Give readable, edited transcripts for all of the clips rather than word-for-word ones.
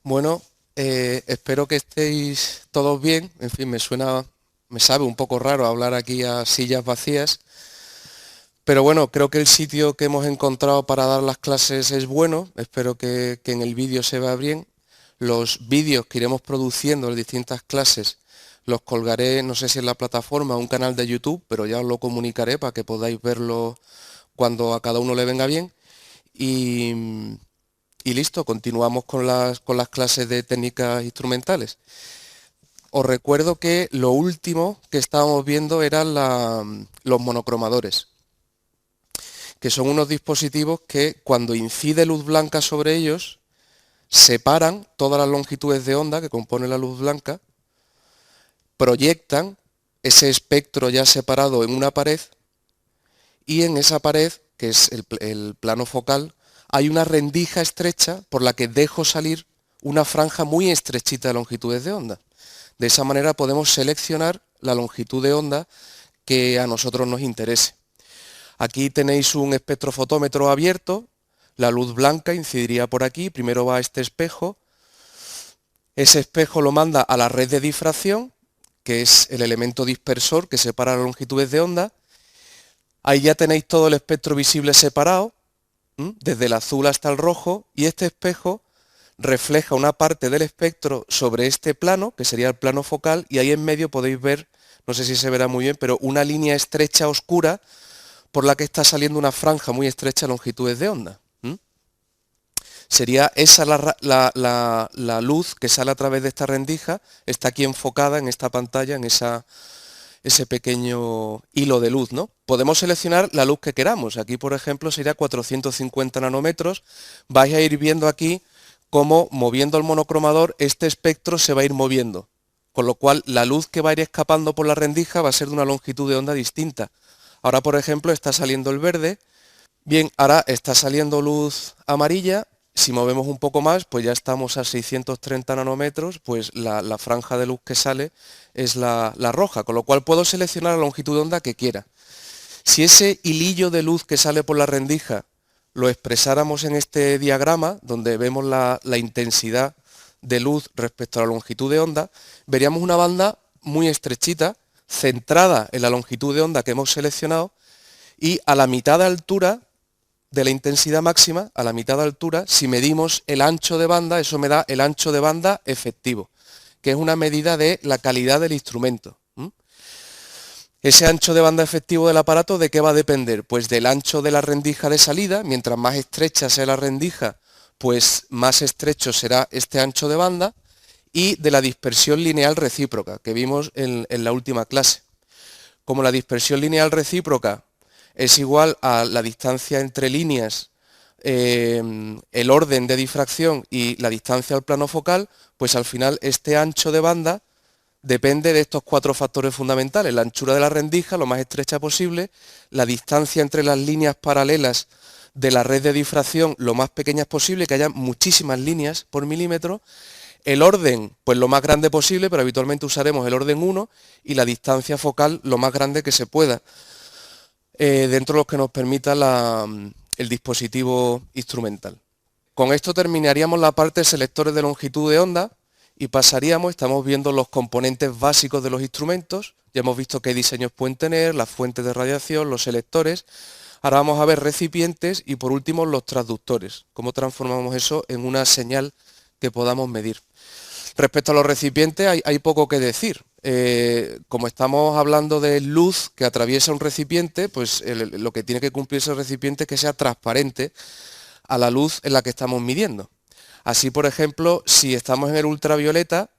Bueno, espero que estéis todos bien. En fin, me sabe un poco raro hablar aquí a sillas vacías, pero bueno, creo que el sitio que hemos encontrado para dar las clases es bueno. Espero que en el vídeo se vea bien. Los vídeos que iremos produciendo de distintas clases los colgaré, no sé si en la plataforma o un canal de YouTube, pero ya os lo comunicaré para que podáis verlo cuando a cada uno le venga bien. Y, y listo, continuamos con las clases de técnicas instrumentales. Os recuerdo que lo último que estábamos viendo eran los monocromadores, que son unos dispositivos que cuando incide luz blanca sobre ellos, separan todas las longitudes de onda que compone la luz blanca, proyectan ese espectro ya separado en una pared y en esa pared, que es el plano focal, hay una rendija estrecha por la que dejo salir una franja muy estrechita de longitudes de onda. De esa manera podemos seleccionar la longitud de onda que a nosotros nos interese. Aquí tenéis un espectrofotómetro abierto, la luz blanca incidiría por aquí, primero va a este espejo, ese espejo lo manda a la red de difracción, que es el elemento dispersor que separa las longitudes de onda. Ahí ya tenéis todo el espectro visible separado, desde el azul hasta el rojo, y este espejo refleja una parte del espectro sobre este plano, que sería el plano focal, y ahí en medio podéis ver, no sé si se verá muy bien, pero una línea estrecha oscura por la que está saliendo una franja muy estrecha de longitudes de onda. Sería esa la luz que sale a través de esta rendija, está aquí enfocada en esta pantalla, en ese pequeño hilo de luz, ¿no? Podemos seleccionar la luz que queramos. Aquí, por ejemplo, sería 450 nanómetros. Vais a ir viendo aquí cómo, moviendo el monocromador, este espectro se va a ir moviendo. Con lo cual, la luz que va a ir escapando por la rendija va a ser de una longitud de onda distinta. Ahora, por ejemplo, está saliendo el verde. Bien, ahora está saliendo luz amarilla. Si movemos un poco más, pues ya estamos a 630 nanómetros, pues la franja de luz que sale es la roja, con lo cual puedo seleccionar la longitud de onda que quiera. Si ese hilillo de luz que sale por la rendija lo expresáramos en este diagrama, donde vemos la intensidad de luz respecto a la longitud de onda, veríamos una banda muy estrechita, centrada en la longitud de onda que hemos seleccionado, y a la mitad de altura de la intensidad máxima, a la mitad de altura, si medimos el ancho de banda, eso me da el ancho de banda efectivo, que es una medida de la calidad del instrumento. Ese ancho de banda efectivo del aparato, ¿de qué va a depender? Pues del ancho de la rendija de salida. Mientras más estrecha sea la rendija, pues más estrecho será este ancho de banda, y de la dispersión lineal recíproca que vimos en la última clase. Como la dispersión lineal recíproca es igual a la distancia entre líneas, el orden de difracción y la distancia al plano focal, pues al final este ancho de banda depende de estos cuatro factores fundamentales: la anchura de la rendija, lo más estrecha posible; la distancia entre las líneas paralelas de la red de difracción, lo más pequeñas posible, que haya muchísimas líneas por milímetro; el orden, pues lo más grande posible, pero habitualmente usaremos el orden 1, y la distancia focal lo más grande que se pueda, dentro de lo que nos permita el dispositivo instrumental. Con esto terminaríamos la parte de selectores de longitud de onda y pasaríamos, estamos viendo los componentes básicos de los instrumentos, ya hemos visto qué diseños pueden tener, las fuentes de radiación, los selectores. Ahora vamos a ver recipientes y por último los transductores, cómo transformamos eso en una señal que podamos medir. Respecto a los recipientes hay poco que decir. Como estamos hablando de luz que atraviesa un recipiente, pues lo que tiene que cumplirse el recipiente es que sea transparente a la luz en la que estamos midiendo. Así, por ejemplo, si estamos en el ultravioleta,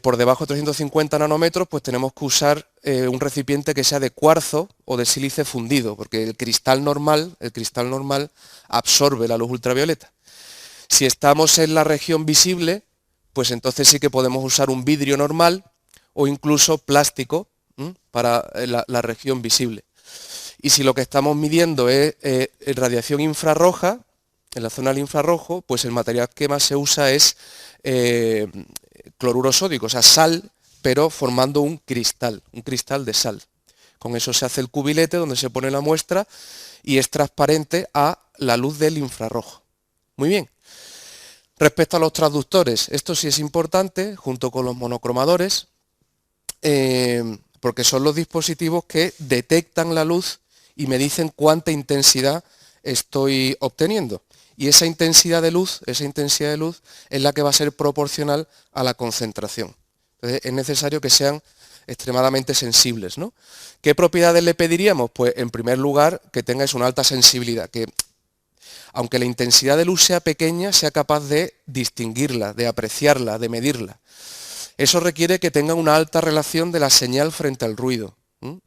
por debajo de 350 nanómetros, pues tenemos que usar un recipiente que sea de cuarzo o de sílice fundido, porque el cristal normal absorbe la luz ultravioleta. Si estamos en la región visible, pues entonces sí que podemos usar un vidrio normal o incluso plástico para la región visible. Y si lo que estamos midiendo es radiación infrarroja, en la zona del infrarrojo, pues el material que más se usa es cloruro sódico, o sea, sal, pero formando un cristal de sal. Con eso se hace el cubilete donde se pone la muestra y es transparente a la luz del infrarrojo. Muy bien. Respecto a los transductores, esto sí es importante, junto con los monocromadores, porque son los dispositivos que detectan la luz y me dicen cuánta intensidad estoy obteniendo. Y esa intensidad de luz es la que va a ser proporcional a la concentración. Entonces es necesario que sean extremadamente sensibles, ¿no? ¿Qué propiedades le pediríamos? Pues en primer lugar que tengáis una alta sensibilidad, que aunque la intensidad de luz sea pequeña, sea capaz de distinguirla, de apreciarla, de medirla. Eso requiere que tenga una alta relación de la señal frente al ruido, ¿m?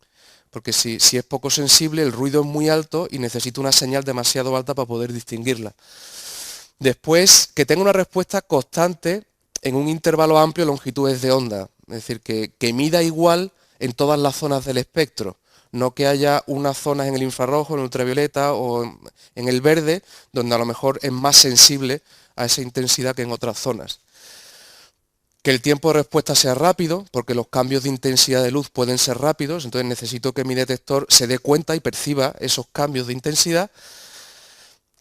Porque si es poco sensible, el ruido es muy alto y necesita una señal demasiado alta para poder distinguirla. Después, que tenga una respuesta constante en un intervalo amplio de longitudes de onda, es decir, que mida igual en todas las zonas del espectro, no que haya unas zonas en el infrarrojo, en el ultravioleta o en el verde, donde a lo mejor es más sensible a esa intensidad que en otras zonas. Que el tiempo de respuesta sea rápido, porque los cambios de intensidad de luz pueden ser rápidos, entonces necesito que mi detector se dé cuenta y perciba esos cambios de intensidad.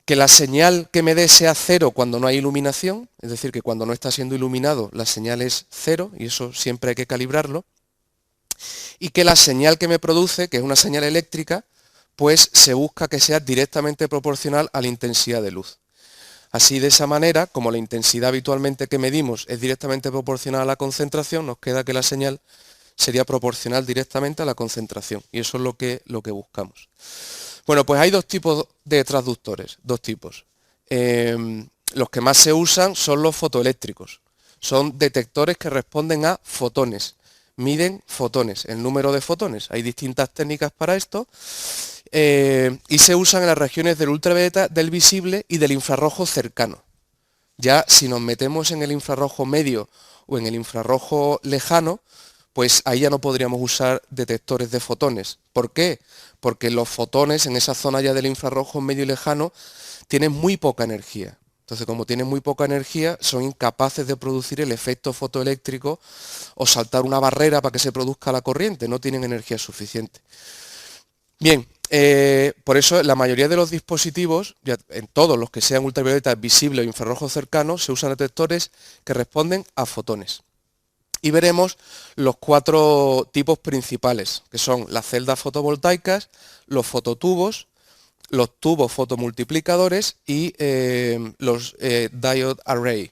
Que la señal que me dé sea cero cuando no hay iluminación, es decir, que cuando no está siendo iluminado la señal es cero, y eso siempre hay que calibrarlo. Y que la señal que me produce, que es una señal eléctrica, pues se busca que sea directamente proporcional a la intensidad de luz. Así, de esa manera, como la intensidad habitualmente que medimos es directamente proporcional a la concentración, nos queda que la señal sería proporcional directamente a la concentración, y eso es lo que buscamos. Bueno, pues hay dos tipos de transductores, dos tipos. Los que más se usan son los fotoeléctricos. Son detectores que responden a fotones, miden fotones, el número de fotones. Hay distintas técnicas para esto y se usan en las regiones del ultravioleta, del visible y del infrarrojo cercano. Ya si nos metemos en el infrarrojo medio o en el infrarrojo lejano, pues ahí ya no podríamos usar detectores de fotones. ¿Por qué? Porque los fotones en esa zona ya del infrarrojo medio y lejano tienen muy poca energía. Entonces, como tienen muy poca energía, son incapaces de producir el efecto fotoeléctrico o saltar una barrera para que se produzca la corriente, no tienen energía suficiente. Bien, por eso la mayoría de los dispositivos, ya en todos los que sean ultravioleta, visible o infrarrojo cercano, se usan detectores que responden a fotones. Y veremos los cuatro tipos principales, que son las celdas fotovoltaicas, los fototubos, los tubos fotomultiplicadores y los diode array,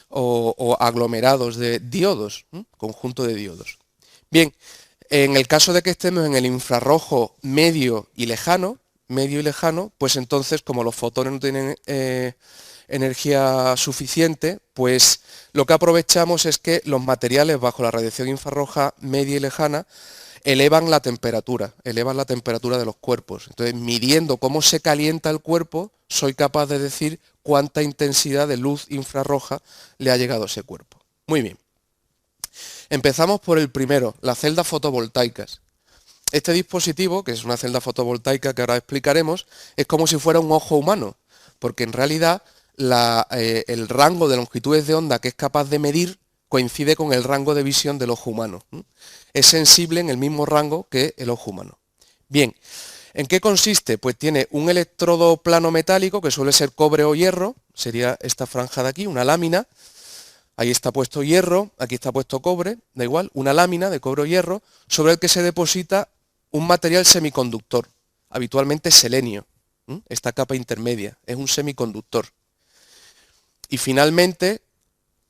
o aglomerados de diodos, conjunto de diodos. Bien, en el caso de que estemos en el infrarrojo medio y lejano, pues entonces, como los fotones no tienen energía suficiente, pues lo que aprovechamos es que los materiales bajo la radiación infrarroja media y lejana elevan la temperatura de los cuerpos. Entonces, midiendo cómo se calienta el cuerpo, soy capaz de decir cuánta intensidad de luz infrarroja le ha llegado a ese cuerpo. Muy bien. Empezamos por el primero, las celdas fotovoltaicas. Este dispositivo, que es una celda fotovoltaica que ahora explicaremos, es como si fuera un ojo humano, porque en realidad el rango de longitudes de onda que es capaz de medir coincide con el rango de visión del ojo humano. Es sensible en el mismo rango que el ojo humano. Bien, ¿en qué consiste? Pues tiene un electrodo plano metálico que suele ser cobre o hierro, sería esta franja de aquí, una lámina. Ahí está puesto hierro, aquí está puesto cobre, da igual, una lámina de cobre o hierro sobre el que se deposita un material semiconductor, habitualmente selenio, esta capa intermedia, es un semiconductor. Y finalmente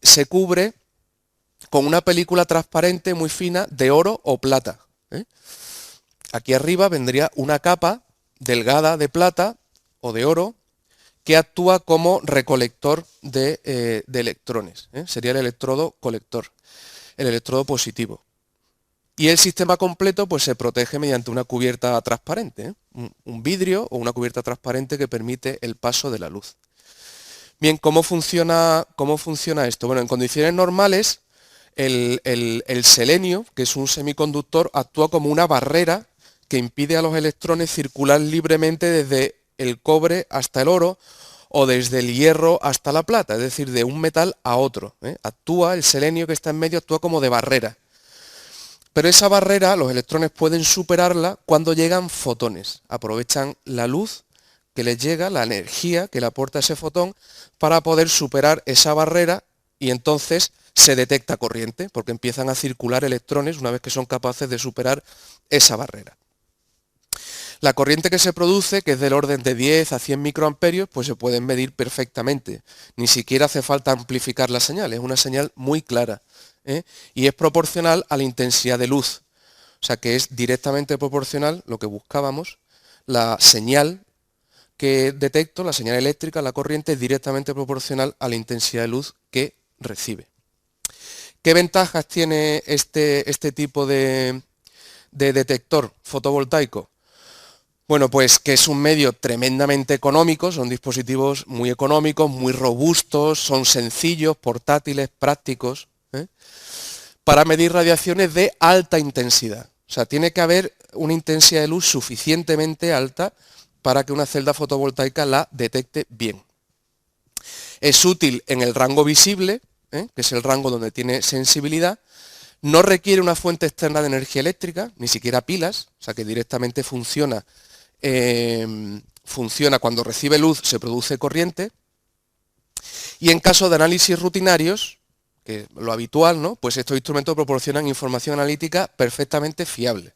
se cubre con una película transparente muy fina de oro o plata. Aquí arriba vendría una capa delgada de plata o de oro que actúa como recolector de electrones. Sería el electrodo colector, el electrodo positivo. Y el sistema completo pues se protege mediante una cubierta transparente, un vidrio o una cubierta transparente que permite el paso de la luz. Bien, ¿cómo funciona esto? Bueno, en condiciones normales el selenio, que es un semiconductor, actúa como una barrera que impide a los electrones circular libremente desde el cobre hasta el oro o desde el hierro hasta la plata, es decir, de un metal a otro. El selenio que está en medio actúa como de barrera. Pero esa barrera los electrones pueden superarla cuando llegan fotones, aprovechan la luz que les llega, la energía que le aporta ese fotón para poder superar esa barrera y entonces se detecta corriente, porque empiezan a circular electrones una vez que son capaces de superar esa barrera. La corriente que se produce, que es del orden de 10 a 100 microamperios, pues se pueden medir perfectamente. Ni siquiera hace falta amplificar la señal, es una señal muy clara, ¿eh? Y es proporcional a la intensidad de luz. O sea que es directamente proporcional, lo que buscábamos, la señal que detecto, la señal eléctrica, la corriente, es directamente proporcional a la intensidad de luz que recibe. ¿Qué ventajas tiene este tipo de detector fotovoltaico? Bueno, pues que es un medio tremendamente económico, son dispositivos muy económicos, muy robustos, son sencillos, portátiles, prácticos, ¿eh? Para medir radiaciones de alta intensidad. O sea, tiene que haber una intensidad de luz suficientemente alta para que una celda fotovoltaica la detecte bien. Es útil en el rango visible, que es el rango donde tiene sensibilidad. No requiere una fuente externa de energía eléctrica, ni siquiera pilas, o sea que directamente funciona cuando recibe luz, se produce corriente. Y en caso de análisis rutinarios, que es lo habitual, ¿no? Pues estos instrumentos proporcionan información analítica perfectamente fiable.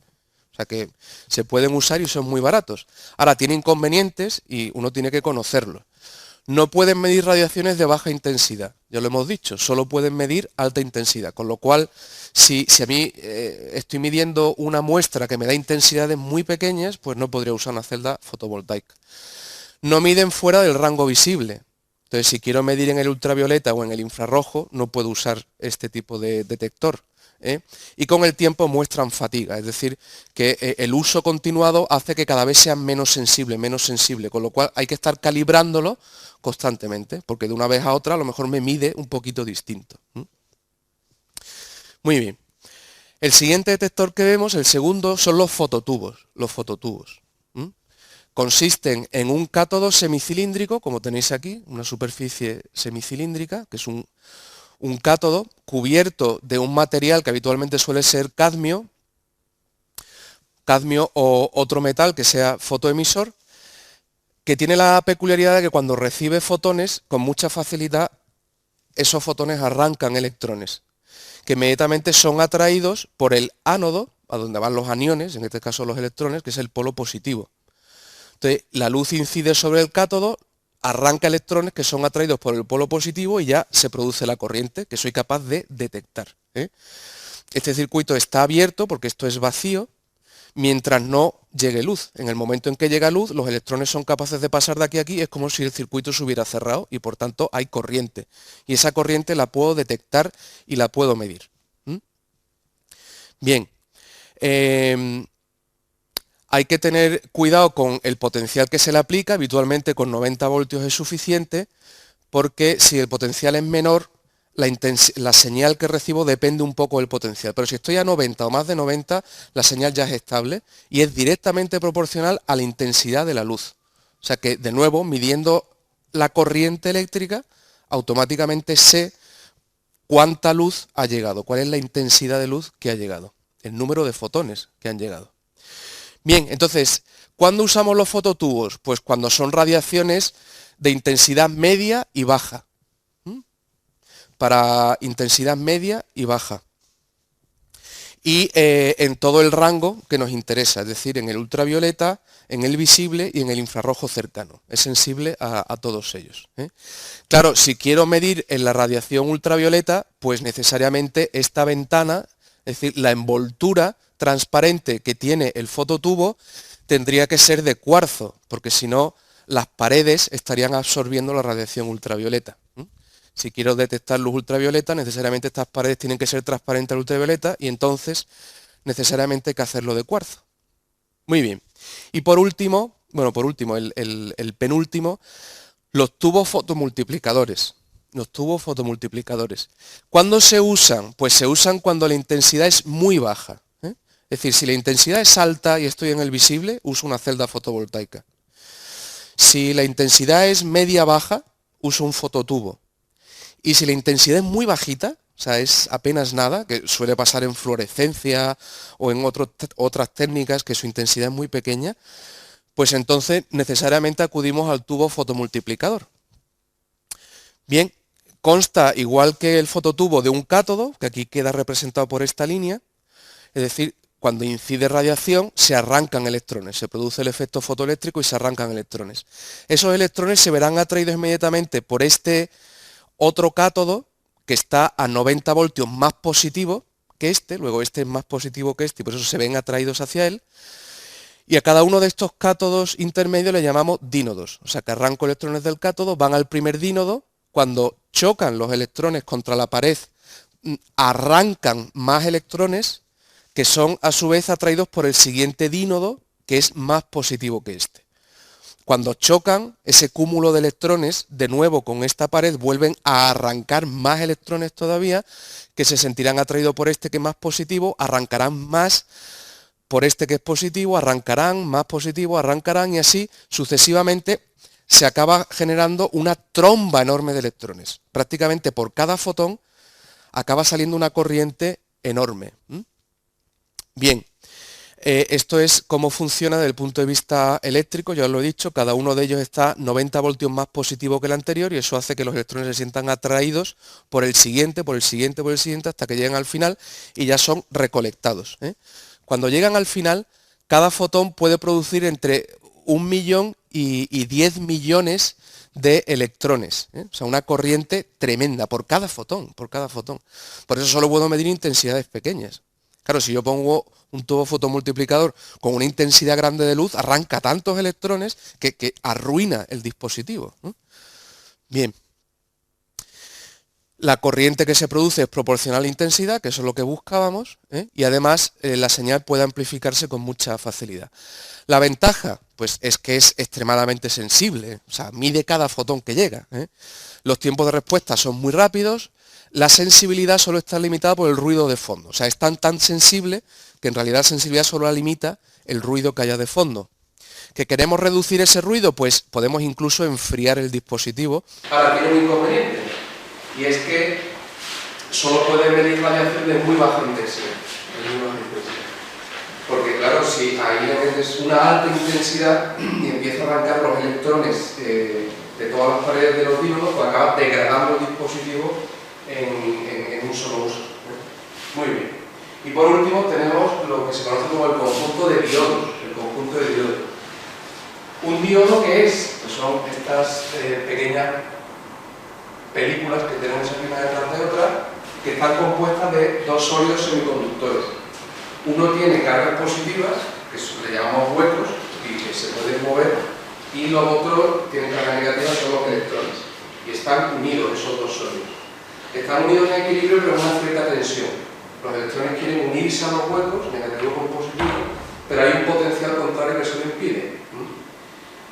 O sea que se pueden usar y son muy baratos. Ahora, tiene inconvenientes y uno tiene que conocerlos. No pueden medir radiaciones de baja intensidad, ya lo hemos dicho, solo pueden medir alta intensidad, con lo cual si a mí estoy midiendo una muestra que me da intensidades muy pequeñas, pues no podría usar una celda fotovoltaica. No miden fuera del rango visible, entonces si quiero medir en el ultravioleta o en el infrarrojo, no puedo usar este tipo de detector. Y con el tiempo muestran fatiga, es decir, que el uso continuado hace que cada vez sean menos sensible, con lo cual hay que estar calibrándolo constantemente, porque de una vez a otra a lo mejor me mide un poquito distinto. Muy bien. El siguiente detector que vemos, el segundo, son los fototubos. Consisten en un cátodo semicilíndrico, como tenéis aquí, una superficie semicilíndrica, que es un cátodo cubierto de un material que habitualmente suele ser cadmio o otro metal que sea fotoemisor, que tiene la peculiaridad de que cuando recibe fotones, con mucha facilidad, esos fotones arrancan electrones, que inmediatamente son atraídos por el ánodo, a donde van los aniones, en este caso los electrones, que es el polo positivo. Entonces, la luz incide sobre el cátodo, arranca electrones que son atraídos por el polo positivo y ya se produce la corriente que soy capaz de detectar. Este circuito está abierto porque esto es vacío mientras no llegue luz. En el momento en que llega luz, los electrones son capaces de pasar de aquí a aquí, es como si el circuito se hubiera cerrado y por tanto hay corriente. Y esa corriente la puedo detectar y la puedo medir. Bien. Hay que tener cuidado con el potencial que se le aplica, habitualmente con 90 voltios es suficiente, porque si el potencial es menor, la señal que recibo depende un poco del potencial. Pero si estoy a 90 o más de 90, la señal ya es estable y es directamente proporcional a la intensidad de la luz. O sea que, de nuevo, midiendo la corriente eléctrica, automáticamente sé cuánta luz ha llegado, cuál es la intensidad de luz que ha llegado, el número de fotones que han llegado. Bien, entonces, ¿cuándo usamos los fototubos? Pues cuando son radiaciones de intensidad media y baja. Para intensidad media y baja. Y en todo el rango que nos interesa, es decir, en el ultravioleta, en el visible y en el infrarrojo cercano. Es sensible a todos ellos. Claro, si quiero medir en la radiación ultravioleta, pues necesariamente esta ventana, es decir, la envoltura transparente que tiene el fototubo tendría que ser de cuarzo, porque si no, las paredes estarían absorbiendo la radiación ultravioleta. Si quiero detectar luz ultravioleta, necesariamente estas paredes tienen que ser transparentes al ultravioleta y entonces necesariamente hay que hacerlo de cuarzo. Muy bien. Y por último, el penúltimo, los tubos fotomultiplicadores. Los tubos fotomultiplicadores. ¿Cuándo se usan? Pues se usan cuando la intensidad es muy baja. Es decir, si la intensidad es alta y estoy en el visible, uso una celda fotovoltaica. Si la intensidad es media-baja, uso un fototubo. Y si la intensidad es muy bajita, o sea, es apenas nada, que suele pasar en fluorescencia o en otras técnicas que su intensidad es muy pequeña, pues entonces necesariamente acudimos al tubo fotomultiplicador. Bien, consta, igual que el fototubo, de un cátodo, que aquí queda representado por esta línea, es decir, cuando incide radiación se arrancan electrones, se produce el efecto fotoeléctrico y se arrancan electrones. Esos electrones se verán atraídos inmediatamente por este otro cátodo que está a 90 voltios más positivo que este, luego este es más positivo que este y por eso se ven atraídos hacia él. Y a cada uno de estos cátodos intermedios le llamamos dínodos. O sea que arranco electrones del cátodo, van al primer dínodo, cuando chocan los electrones contra la pared, arrancan más electrones que son a su vez atraídos por el siguiente dínodo, que es más positivo que este. Cuando chocan, ese cúmulo de electrones, de nuevo con esta pared, vuelven a arrancar más electrones todavía, que se sentirán atraídos por este que es más positivo, arrancarán más por este que es positivo, arrancarán, más positivo, arrancarán y así sucesivamente se acaba generando una tromba enorme de electrones. Prácticamente por cada fotón acaba saliendo una corriente enorme. Bien, esto es cómo funciona desde el punto de vista eléctrico, ya os lo he dicho, cada uno de ellos está 90 voltios más positivo que el anterior y eso hace que los electrones se sientan atraídos por el siguiente, por el siguiente, por el siguiente, hasta que llegan al final y ya son recolectados. Cuando llegan al final, cada fotón puede producir entre 1 millón y 10 millones de electrones. O sea, una corriente tremenda por cada fotón, por cada fotón. Por eso solo puedo medir intensidades pequeñas. Claro, si yo pongo un tubo fotomultiplicador con una intensidad grande de luz, arranca tantos electrones que arruina el dispositivo. Bien. La corriente que se produce es proporcional a la intensidad, que eso es lo que buscábamos, y además la señal puede amplificarse con mucha facilidad. La ventaja, pues es que es extremadamente sensible, o sea, mide cada fotón que llega. Los tiempos de respuesta son muy rápidos, la sensibilidad solo está limitada por el ruido de fondo, o sea, es tan sensible que en realidad la sensibilidad solo la limita el ruido que haya de fondo. ¿Que queremos reducir ese ruido? Pues podemos incluso enfriar el dispositivo. Ahora tiene un inconveniente. Y es que solo puede medir radiación de muy baja intensidad. Porque claro, si ahí le metes una alta intensidad y empieza a arrancar los electrones de todas las paredes de los dínodos, pues acaba degradando el dispositivo en un solo uso. Muy bien. Y por último tenemos lo que se conoce como el conjunto de diodos. El conjunto de diodos. ¿Un diodo qué es? Pues son estas pequeñas películas que tenemos aquí una detrás de otra, que están compuestas de dos sólidos semiconductores. Uno tiene cargas positivas, que le llamamos huecos, y que se pueden mover, y los otros tienen cargas negativas, son los electrones. Y están unidos esos dos sólidos. Están unidos en equilibrio, pero con una cierta tensión. Los electrones quieren unirse a los huecos, negativo con positivo, pero hay un potencial contrario que eso lo impide.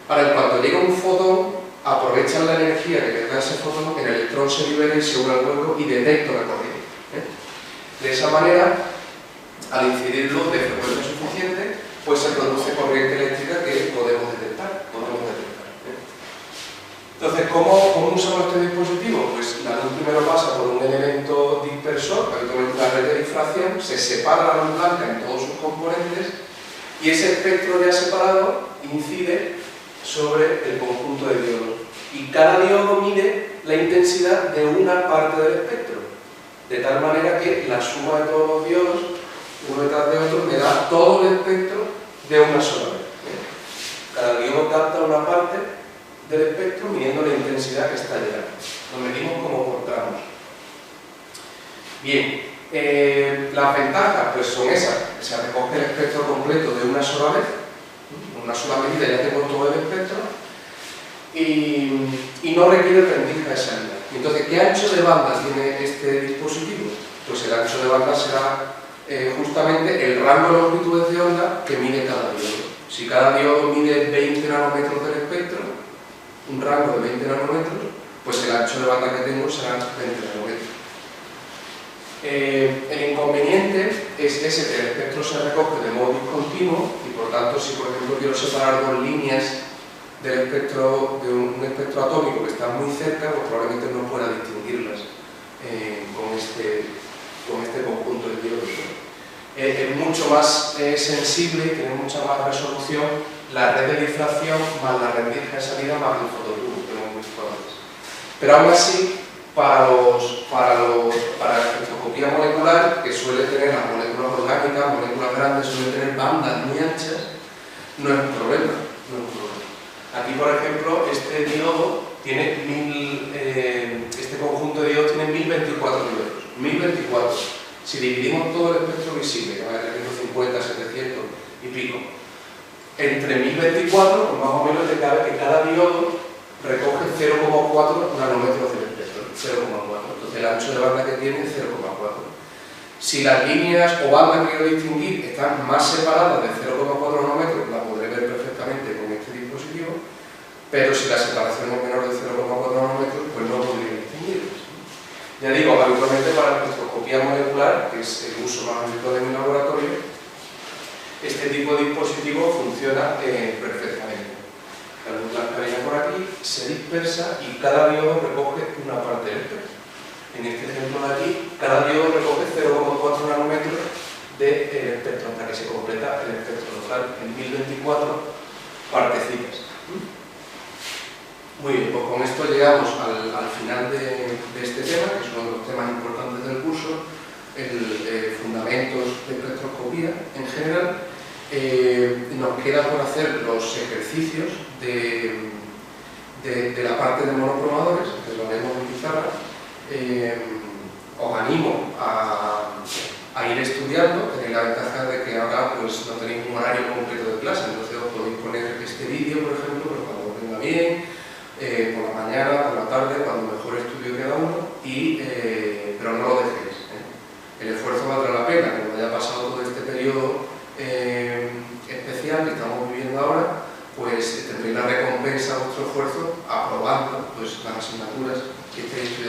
Ahora, en cuanto llega un fotón, aprovechan la energía que queda ese fotón, el electrón se libera y se une al hueco y detecta la corriente. De esa manera, al incidir luz de frecuencia suficiente, pues se produce corriente eléctrica que podemos detectar. Entonces, ¿cómo usamos este dispositivo? Pues la luz primero pasa por un elemento dispersor, habitualmente la red de difracción, se separa la luz blanca en todos sus componentes y ese espectro ya separado incide sobre el conjunto de diodos. Y cada diodo mide la intensidad de una parte del espectro, de tal manera que la suma de todos los diodos, uno detrás de otro, me da todo el espectro de una sola vez. Cada diodo capta una parte del espectro midiendo la intensidad que está llegando. Lo medimos como por tramos. Bien, las ventajas pues son esas, que se recoge el espectro completo de una sola vez, una sola medida ya tengo todo el espectro y no requiere rendija de salida. Entonces, ¿qué ancho de banda tiene este dispositivo? Pues el ancho de banda será justamente el rango de longitudes de onda que mide cada diodo. Si cada diodo mide 20 nanómetros del espectro, un rango de 20 nanómetros, pues el ancho de banda que tengo será 20 nanómetros. El inconveniente es ese, que el espectro se recoge de modo discontinuo y por tanto si por ejemplo quiero separar dos líneas del espectro, de un espectro atómico que están muy cerca, pues probablemente no pueda distinguirlas con este conjunto de diodos. Es mucho más sensible y tiene mucha más resolución la red de difracción más la rendija de salida más el fototubo que hemos visto antes. Pero aún así, para la espectroscopía molecular, que suele tener las moléculas orgánicas, moléculas grandes, suele tener bandas muy anchas, no es un problema. Aquí, por ejemplo, este diodo tiene este conjunto de diodos tiene 1024 diodos. 1024. Si dividimos todo el espectro visible, que va a 350, 700 y pico, entre 1024, pues más o menos te cabe que cada diodo recoge 0,4 nanómetros del espectro. 0,4. Entonces el ancho de banda que tiene es 0,4. Si las líneas o bandas que quiero distinguir están más separadas de 0,4 nanómetros, la podré ver perfectamente con este dispositivo, pero si la separación es menor de 0,4 nanómetros, pues no podría distinguirlas. Ya digo, habitualmente para la espectroscopía molecular, que es el uso más habitual en mi laboratorio, este tipo de dispositivo funciona perfectamente. La luz blanca viene por aquí, se dispersa y cada diodo recoge una parte del espectro. En este ejemplo de aquí, cada diodo recoge 0,4 nanómetros del espectro hasta que se completa el espectro total en 1024 partecitas. Muy bien, pues con esto llegamos al final de este tema, que es uno de los temas importantes del curso, fundamentos de espectroscopía en general. Nos queda por hacer los ejercicios de la parte de monocromadores, que lo haremos en pizarra. Os animo a ir estudiando. Tenéis la ventaja de que ahora pues, no tenéis un horario completo de clase, entonces os podéis poner este vídeo, por ejemplo, pero cuando os venga bien, por la mañana, por la tarde, cuando mejor estudio cada uno, pero no lo dejéis. El esfuerzo valdrá la pena, cuando haya pasado todo este periodo especial que estamos viviendo ahora, pues tendréis la recompensa de vuestro esfuerzo aprobando pues, las asignaturas que estéis estudiando.